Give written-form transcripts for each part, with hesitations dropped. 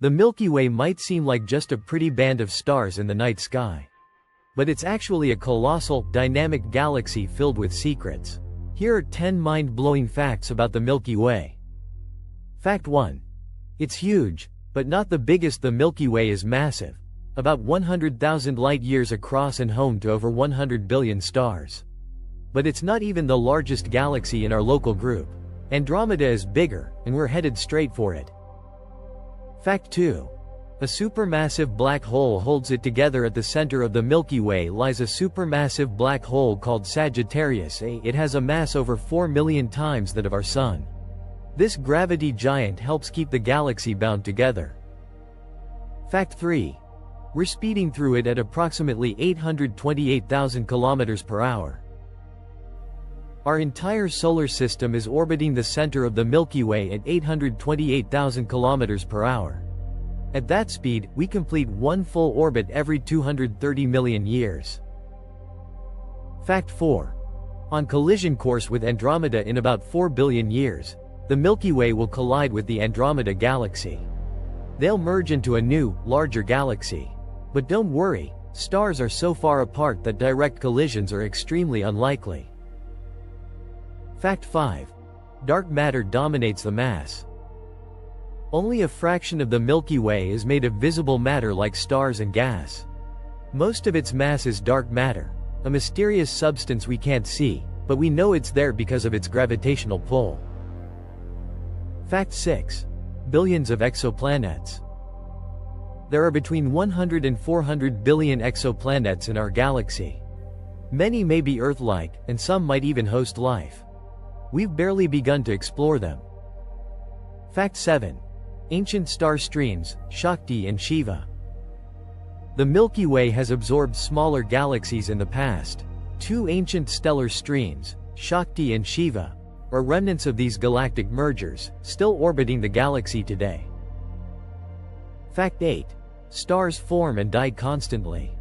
The Milky Way might seem like just a pretty band of stars in the night sky. But it's actually a colossal, dynamic galaxy filled with secrets. Here are 10 mind-blowing facts about the Milky Way. Fact 1. It's huge, but not the biggest. The Milky Way is massive, about 100,000 light-years across and home to over 100 billion stars. But it's not even the largest galaxy in our local group. Andromeda is bigger, and we're headed straight for it. Fact 2. A supermassive black hole holds it together. At the center of the Milky Way lies a supermassive black hole called Sagittarius A. It has a mass over 4 million times that of our Sun. This gravity giant helps keep the galaxy bound together. Fact 3. We're speeding through it at approximately 828,000 kilometers per hour. Our entire solar system is orbiting the center of the Milky Way at 828,000 kilometers per hour. At that speed, we complete one full orbit every 230 million years. Fact 4. On collision course with Andromeda in about 4 billion years, the Milky Way will collide with the Andromeda Galaxy. They'll merge into a new, larger galaxy. But don't worry, stars are so far apart that direct collisions are extremely unlikely. Fact 5. Dark matter dominates the mass. Only a fraction of the Milky Way is made of visible matter like stars and gas. Most of its mass is dark matter, a mysterious substance we can't see, but we know it's there because of its gravitational pull. Fact 6. Billions of exoplanets. There are between 100 and 400 billion exoplanets in our galaxy. Many may be Earth-like, and some might even host life. We've barely begun to explore them. Fact 7. Ancient star streams, Shakti and Shiva. The Milky Way has absorbed smaller galaxies in the past. Two ancient stellar streams, Shakti and Shiva, are remnants of these galactic mergers, still orbiting the galaxy today. Fact 8. Stars form and die constantly.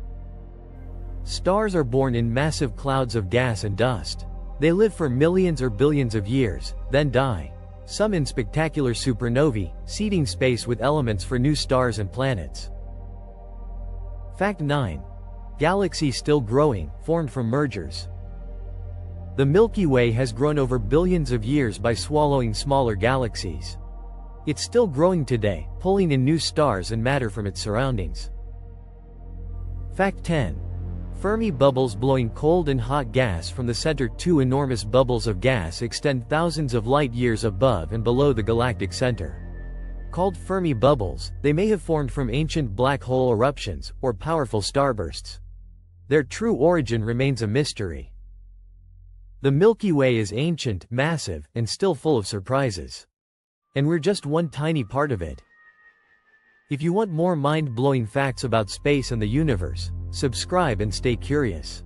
Stars are born in massive clouds of gas and dust. They live for millions or billions of years, then die. Some in spectacular supernovae, seeding space with elements for new stars and planets. Fact 9. Galaxy still growing, formed from mergers. The Milky Way has grown over billions of years by swallowing smaller galaxies. It's still growing today, pulling in new stars and matter from its surroundings. Fact 10. Fermi bubbles blowing cold and hot gas from the center. Two enormous bubbles of gas extend thousands of light-years above and below the galactic center. Called Fermi bubbles, they may have formed from ancient black hole eruptions, or powerful starbursts. Their true origin remains a mystery. The Milky Way is ancient, massive, and still full of surprises. And we're just one tiny part of it. If you want more mind-blowing facts about space and the universe, subscribe and stay curious.